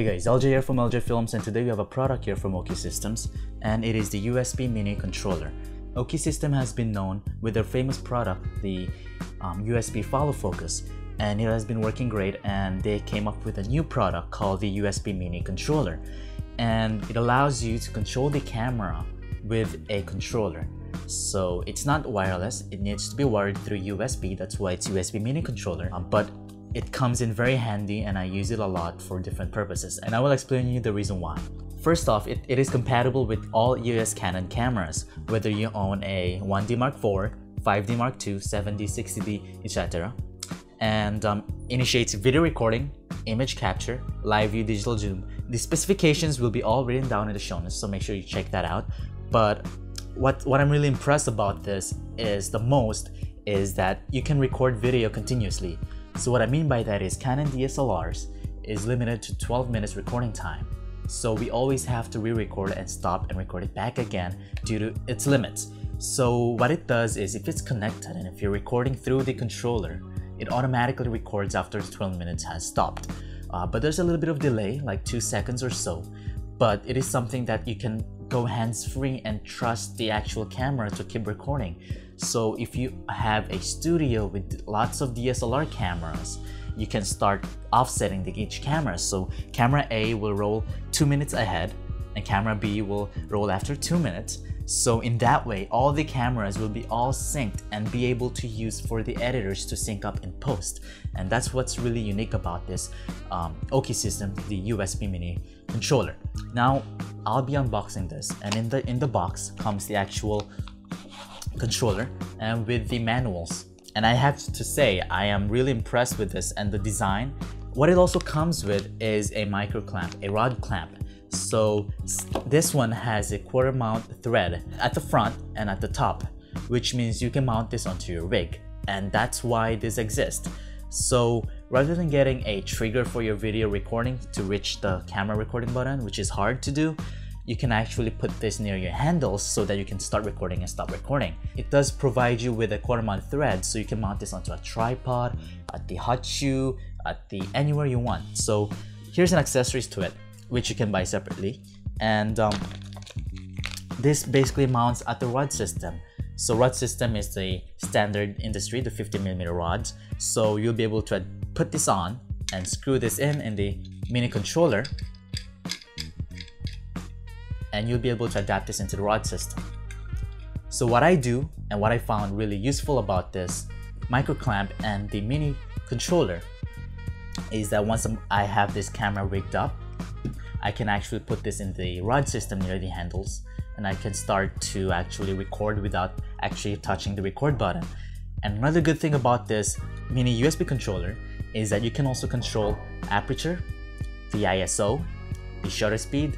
guys, LJ here from LJ Films, and today we have a product here from Okii Systems, and it is the USB mini controller. Okii System has been known with their famous product, the USB follow focus, and it has been working great, and they came up with a new product called the USB mini controller, and it allows you to control the camera with a controller. So it's not wireless, it needs to be wired through USB, that's why it's USB mini controller, but it comes in very handy and I use it a lot for different purposes, and I will explain you the reason why. First off, it is compatible with all EOS Canon cameras, whether you own a 1D Mark IV, 5D Mark II, 7D, 60D, etc. And initiates video recording, image capture, live view, digital zoom. The specifications will be all written down in the show notes, so make sure you check that out. But what I'm really impressed about this is that you can record video continuously. So what I mean by that is Canon DSLRs is limited to 12 minutes recording time. So we always have to re-record and stop and record it back again due to its limits. So what it does is, if it's connected and if you're recording through the controller, it automatically records after 12 minutes has stopped. But there's a little bit of delay, like 2 seconds or so. But it is something that you can go hands-free and trust the actual camera to keep recording. So if you have a studio with lots of DSLR cameras, you can start offsetting each camera. So camera A will roll 2 minutes ahead and camera B will roll after 2 minutes. So in that way, all the cameras will be all synced and be able to use for the editors to sync up in post. And that's what's really unique about this Okii system, the USB mini controller. Now, I'll be unboxing this, and in the box comes the actual controller and with the manuals. And I have to say, I am really impressed with this and the design. What it also comes with is a micro clamp, a rod clamp. So this one has a 1/4 mount thread at the front and at the top, which means you can mount this onto your rig, and that's why this exists. So rather than getting a trigger for your video recording to reach the camera recording button, which is hard to do, you can actually put this near your handles so that you can start recording and stop recording. It does provide you with a 1/4 mount thread, so you can mount this onto a tripod, at the hot shoe, anywhere you want. So here's an accessories to it, which you can buy separately, and this basically mounts at the rod system. So rod system is the standard industry, the 50mm rods. So you'll be able to put this on and screw this in the mini controller, and you'll be able to adapt this into the rod system. So what I do and what I found really useful about this micro clamp and the mini controller is that once I have this camera rigged up, I can actually put this in the rod system near the handles, and I can start to actually record without actually touching the record button. And another good thing about this mini USB controller is that you can also control aperture, the ISO, the shutter speed,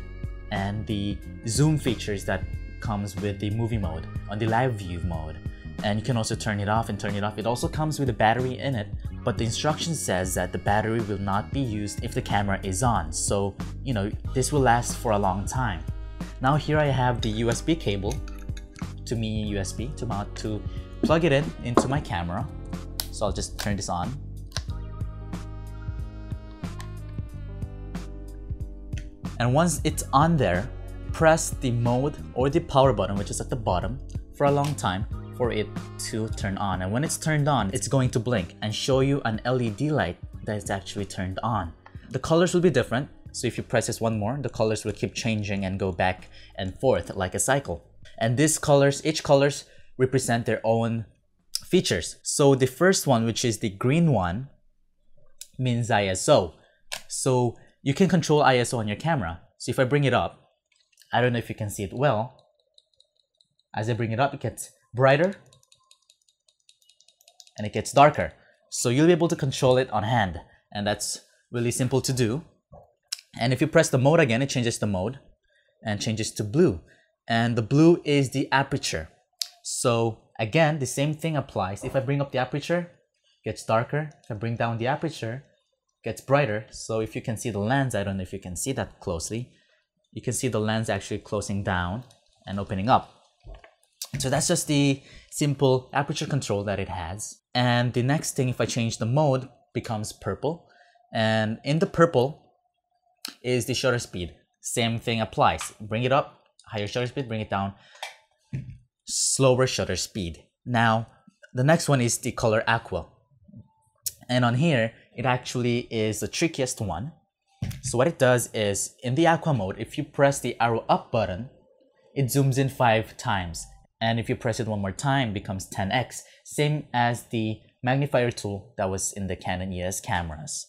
and the zoom features that comes with the movie mode on the live view mode. And you can also turn it off and turn it off. It also comes with a battery in it, but the instruction says that the battery will not be used if the camera is on. So, you know, this will last for a long time. Now here I have the USB cable to mini USB to plug it into my camera. So I'll just turn this on. And once it's on there, press the mode or the power button, which is at the bottom, for a long time for it to turn on. And when it's turned on, it's going to blink and show you an LED light that is actually turned on. The colors will be different, so if you press this one more, the colors will keep changing and go back and forth like a cycle. And each colors represent their own features. So the first one, which is the green one, means ISO. So you can control ISO on your camera. So if I bring it up, I don't know if you can see it well. As I bring it up, it gets brighter and it gets darker. So you'll be able to control it on hand, and that's really simple to do. And if you press the mode again, it changes the mode and changes to blue. And the blue is the aperture. So again, the same thing applies. If I bring up the aperture, it gets darker. If I bring down the aperture, gets brighter. So if you can see the lens, I don't know if you can see that closely, you can see the lens actually closing down and opening up. So that's just the simple aperture control that it has. And the next thing, if I change the mode, becomes purple. And in the purple, is the shutter speed. Same thing applies. Bring it up, higher shutter speed, bring it down, slower shutter speed. Now, the next one is the color aqua. And on here, it actually is the trickiest one. So what it does is, in the aqua mode, if you press the arrow up button, it zooms in 5 times. And if you press it one more time, it becomes 10x. Same as the magnifier tool that was in the Canon EOS cameras.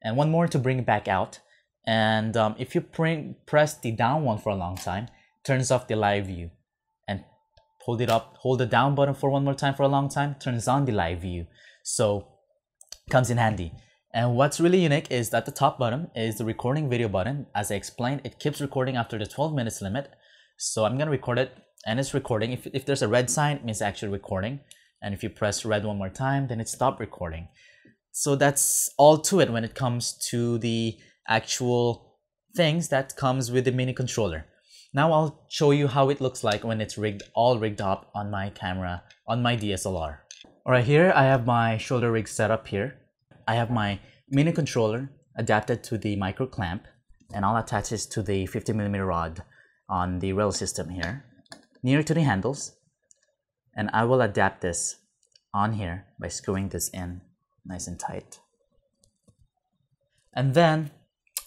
And one more to bring it back out. And if you press the down one for a long time, turns off the live view. And hold it up, hold the down button for one more time for a long time, turns on the live view. So comes in handy. And what's really unique is that the top button is the recording video button. As I explained, it keeps recording after the 12 minutes limit. So I'm gonna record it, and it's recording. If there's a red sign, it means actually recording. And if you press red one more time, then it stopped recording. So that's all to it when it comes to the actual things that comes with the mini controller. Now I'll show you how it looks like when it's all rigged up on my camera, on my DSLR. All right, here I have my shoulder rig set up here. I have my mini controller adapted to the micro clamp, and I'll attach this to the 50mm rod on the rail system here, near to the handles. And I will adapt this on here by screwing this in nice and tight. And then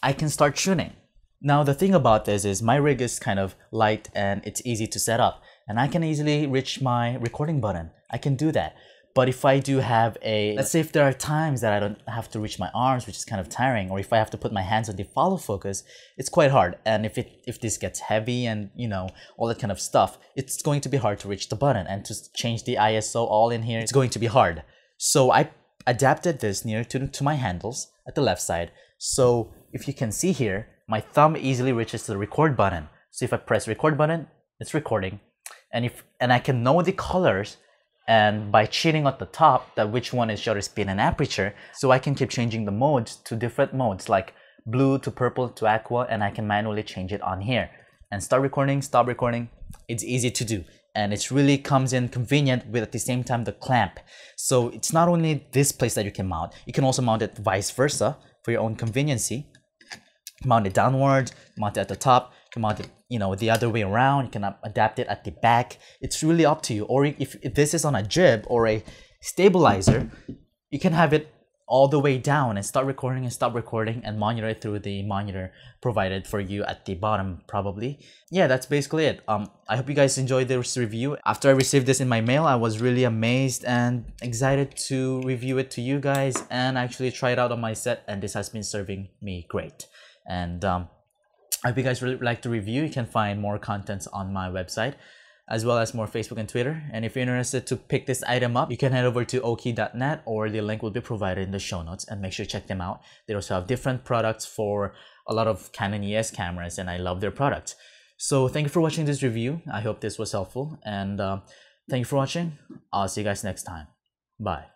I can start shooting. Now the thing about this is my rig is kind of light and it's easy to set up, and I can easily reach my recording button. I can do that. But if I do have let's say if there are times that I don't have to reach my arms, which is kind of tiring, or if I have to put my hands on the follow focus, it's quite hard. And if this gets heavy and, you know, all that kind of stuff, it's going to be hard to reach the button, and to change the ISO all in here, it's going to be hard. So I adapted this near to my handles at the left side. So if you can see here, my thumb easily reaches the record button. So if I press record button, it's recording. And I can know the colors, and by cheating at the top that which one is shutter speed and aperture, so I can keep changing the modes to different modes like blue to purple to aqua, and I can manually change it on here and start recording, stop recording. It's easy to do, and it really comes in convenient with at the same time the clamp. So it's not only this place that you can mount, you can also mount it vice versa for your own conveniency. Mount it downward, mount it at the top, you can mount it, you know, the other way around. You can adapt it at the back. It's really up to you. Or if this is on a jib or a stabilizer, you can have it all the way down and start recording and stop recording and monitor it through the monitor provided for you at the bottom probably. Yeah, that's basically it. I hope you guys enjoyed this review. After I received this in my mail, I was really amazed and excited to review it to you guys and actually try it out on my set, and this has been serving me great. And I hope you guys really like the review. You can find more contents on my website, as well as more Facebook and Twitter. And if you're interested to pick this item up, you can head over to okii.net, or the link will be provided in the show notes, and make sure to check them out. They also have different products for a lot of Canon EOS cameras, and I love their products. So thank you for watching this review. I hope this was helpful, and thank you for watching. I'll see you guys next time. Bye.